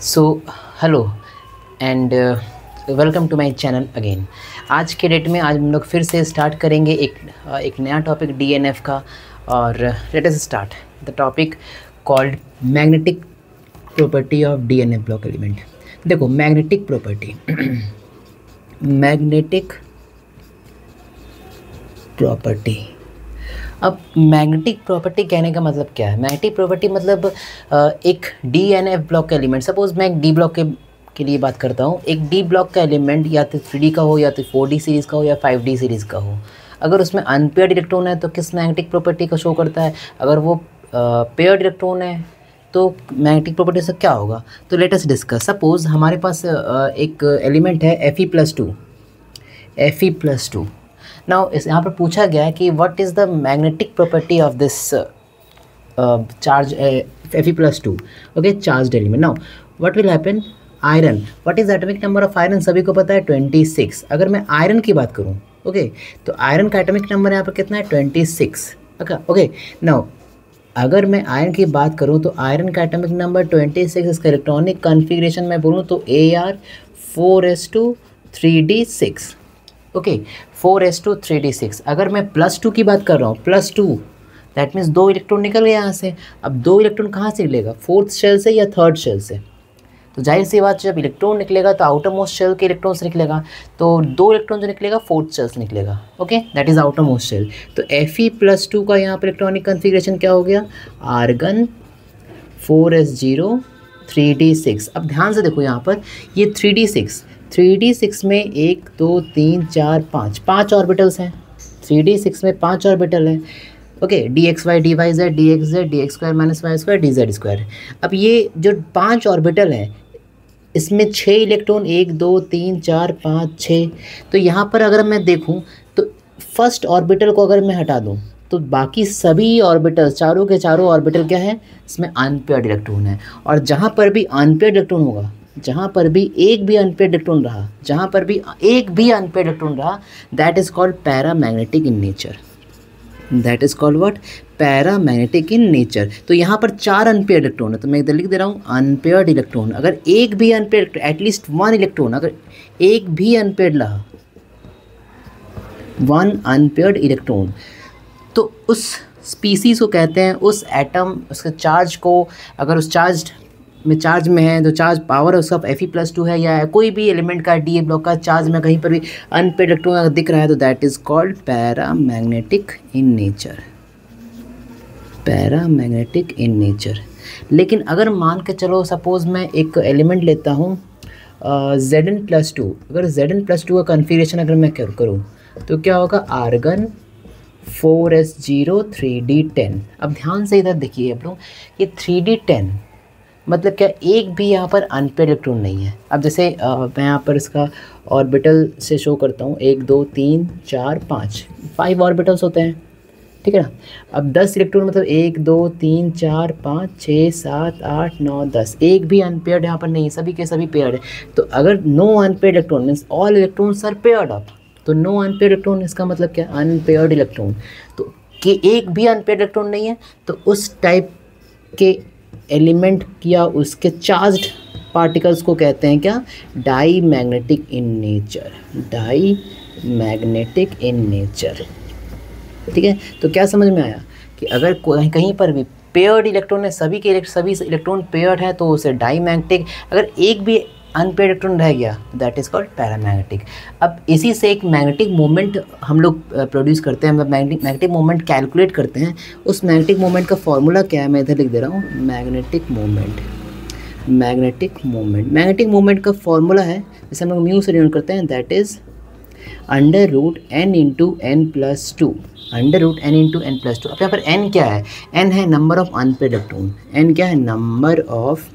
So hello and welcome to my channel again. आज के date में आज हम लोग फिर से स्टार्ट करेंगे एक नया टॉपिक डीएनएफ का। और let us start the topic called magnetic property of DNF block element. देखो मैग्नेटिक प्रॉपर्टी अब मैग्नेटिक प्रॉपर्टी कहने का मतलब क्या है? मैग्नेटिक प्रॉपर्टी मतलब एक डीएनएफ ब्लॉक का एलिमेंट, सपोज मैं एक डी ब्लॉक के लिए बात करता हूँ। एक डी ब्लॉक का एलिमेंट या तो 3D का हो या तो 4D सीरीज़ का हो या 5D सीरीज़ का हो। अगर उसमें अनपेयर्ड इलेक्ट्रॉन है तो किस मैग्नेटिक प्रॉपर्टी को शो करता है? अगर वो पेयर्ड इलेक्ट्रॉन है तो मैग्नेटिक प्रॉपर्टी से क्या होगा? तो लेट अस डिस्कस। सपोज हमारे पास एक एलिमेंट है Fe+2। नाउ इस यहाँ पर पूछा गया है कि what is the magnetic property of this charge Fe+2, okay, charged element. Now what will happen? Iron, what is atomic number of iron? सभी को पता है 26। अगर मैं आयरन की बात करूँ, ओके, तो आयरन का एटॉमिक नंबर यहाँ पर कितना है? 26। ओके, नाउ अगर मैं आयरन की बात करूँ तो आयरन का एटॉमिक नंबर 26। इसका इलेक्ट्रॉनिक कॉन्फ़िगरेशन मैं बोलूँ तो Ar4s2 3d6, okay, 4s2 3d6। अगर मैं +2 की बात कर रहा हूँ, +2 दैट मीन्स 2 इलेक्ट्रॉन निकल गए यहाँ से। अब 2 इलेक्ट्रॉन कहाँ से निकलेगा? 4th शेल से या 3rd शेल से? तो जाहिर सी बात, जब इलेक्ट्रॉन निकलेगा तो आउटर मोस्ट शेल के इलेक्ट्रॉन से निकलेगा। तो 2 इलेक्ट्रॉन जो निकलेगा 4th शेल से निकलेगा, okay, that is outer most shell. तो Fe+2 का यहाँ पर इलेक्ट्रॉनिक कन्फिग्रेशन क्या हो गया? Argon 4s0 3d6। अब ध्यान से देखो यहाँ पर ये 3d6 में 1 2 3 4 5 ऑर्बिटल्स हैं। 3d6 में 5 ऑर्बिटल हैं, okay, dxy dyz dxz dx² -y² dz²। अब ये जो 5 ऑर्बिटल हैं इसमें 6 इलेक्ट्रॉन 1 2 3 4 5 6। तो यहाँ पर अगर मैं देखूँ तो फर्स्ट ऑर्बिटल को अगर मैं हटा दूँ तो बाकी सभी ऑर्बिटल, चारों के चारों ऑर्बिटल क्या है? इसमें अनपेयर्ड इलेक्ट्रॉन है। और जहाँ पर भी अनपेयर्ड इलेक्ट्रॉन होगा, जहाँ पर भी एक भी अनपेयर्ड इलेक्ट्रॉन रहा, that is called paramagnetic in nature. That is called what? Paramagnetic in nature. तो यहाँ पर 4 अनपेयर्ड इलेक्ट्रॉन है, तो मैं इधर लिख दे रहा हूँ अनपेयर्ड इलेक्ट्रॉन। अगर एक भी अनपेयर्ड, एटलीस्ट 1 इलेक्ट्रॉन, अगर एक भी अनपेयर्ड रहा, 1 अनपेयर्ड इलेक्ट्रॉन, तो उस स्पीसीज़ को कहते हैं, उस एटम, उसके चार्ज को, अगर उस चार्ज में है तो चार्ज पावर है उसका Fe+2 है, या कोई भी एलिमेंट का डी ब्लॉक का चार्ज में कहीं पर भी अनपेयर्ड इलेक्ट्रॉन अगर दिख रहा है तो that is called paramagnetic in nature. लेकिन अगर मान के चलो, सपोज मैं एक एलिमेंट लेता हूँ Zn+2। अगर Zn+2 का कन्फिग्रेशन अगर मैं करूँ तो क्या होगा? Argon 4s0 3d10। अब ध्यान से इधर देखिए आप लोग, ये 3d10 मतलब क्या? एक भी यहाँ पर अनपेयर्ड इलेक्ट्रॉन नहीं है। अब जैसे मैं यहाँ पर इसका ऑर्बिटल से शो करता हूँ, 1 2 3 4 5 ऑर्बिटल्स होते हैं, ठीक है ना। अब 10 इलेक्ट्रॉन मतलब 1 2 3 4 5 6 7 8 9 10, एक भी अनपेयर्ड यहाँ पर नहीं है, सभी के सभी पेयर्ड है। तो अगर no unpaired electron means all electrons are paired up, तो नो अनपेयर्ड इलेक्ट्रॉन इसका मतलब क्या? Unpaired electron. तो कि एक भी अनपेयर्ड इलेक्ट्रॉन नहीं है, तो उस टाइप के एलिमेंट या उसके चार्ज्ड पार्टिकल्स को कहते हैं क्या? डाईमैग्नेटिक इन नेचर, ठीक है। तो क्या समझ में आया कि अगर कहीं पर भी पेयर्ड इलेक्ट्रॉन है, सभी इलेक्ट्रॉन पेयर्ड है तो उसे डाईमैग्नेटिक। अगर एक भी अनपेयर्ड इलेक्ट्रॉन रह गया दैट इज़ कॉल्ड पैरामैग्नेटिक। अब इसी से एक मैग्नेटिक मोमेंट हम लोग प्रोड्यूस करते हैं, मतलब मैग्नेटिक मोमेंट कैलकुलेट करते हैं। उस मैग्नेटिक मोमेंट का फॉर्मूला क्या है? मैं इधर लिख दे रहा हूँ, मैग्नेटिक मोमेंट का फॉर्मूला है, जैसे हम लोग म्यू से डिनोट करते हैं, दैट इज़ √n × n+2। अब यहाँ पर n क्या है? n है number of unpaired electron. n क्या है? Number of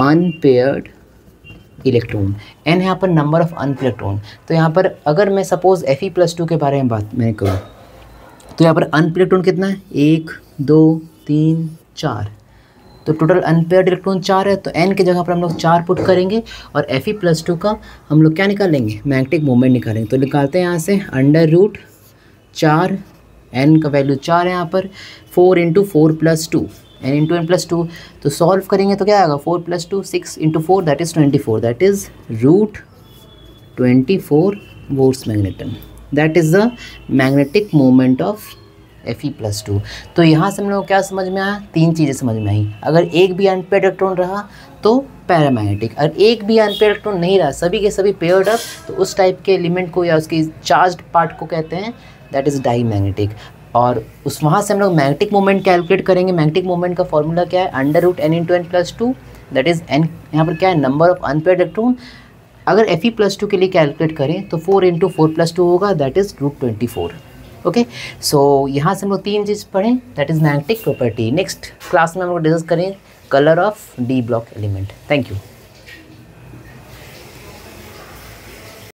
unpaired electron. n यहाँ पर नंबर ऑफ अनपेयर्ड इलेक्ट्रॉन। तो यहाँ पर अगर मैं सपोज Fe+2 के बारे में बात मैं करूँ तो यहाँ पर अनपेयर्ड इलेक्ट्रॉन कितना है? 1 2 3 4। तो टोटल अनपेयर्ड इलेक्ट्रॉन 4 है, तो n की जगह पर हम लोग 4 पुट करेंगे और Fe+2 का हम लोग क्या निकालेंगे? मैग्नेटिक मोमेंट निकालेंगे। तो निकालते हैं यहाँ से √4, n का वैल्यू 4 है यहाँ पर, 4 × 4 + 2 n इंटू एन प्लस 2, तो सॉल्व करेंगे तो क्या आएगा 4 + 2 6 × 4 that is 24, that is √24 volts magneton, that is the magnetic moment of Fe+2। तो यहाँ से हम लोग क्या समझ में आया, 3 चीज़ें समझ में आई। अगर एक भी अनपेयर्ड इलेक्ट्रॉन रहा तो पैरामैग्नेटिक, अगर एक भी अनपेयर्ड इलेक्ट्रॉन नहीं रहा, सभी के सभी पेयर्ड अप, तो उस टाइप के एलिमेंट को या उसकी चार्ज्ड पार्ट को कहते हैं दैट इज़ डाईमैग्नेटिक। और उस वहाँ से हम लोग मैग्नेटिक मोमेंट कैलकुलेट करेंगे। मैग्नेटिक मोमेंट का फॉर्मूला क्या है, √n × n+2, that is n यहाँ पर क्या है, नंबर ऑफ अनपेयर्ड इलेक्ट्रॉन। अगर Fe+2 के लिए कैलकुलेट करें तो 4 × 4 + 2 होगा, दैट इज़ √24। ओके, सो यहाँ से हम लोग 3 चीज़ पढ़ें, that is magnetic property. Next class में हम लोग डिस्कस करें colour of D block element. Thank you.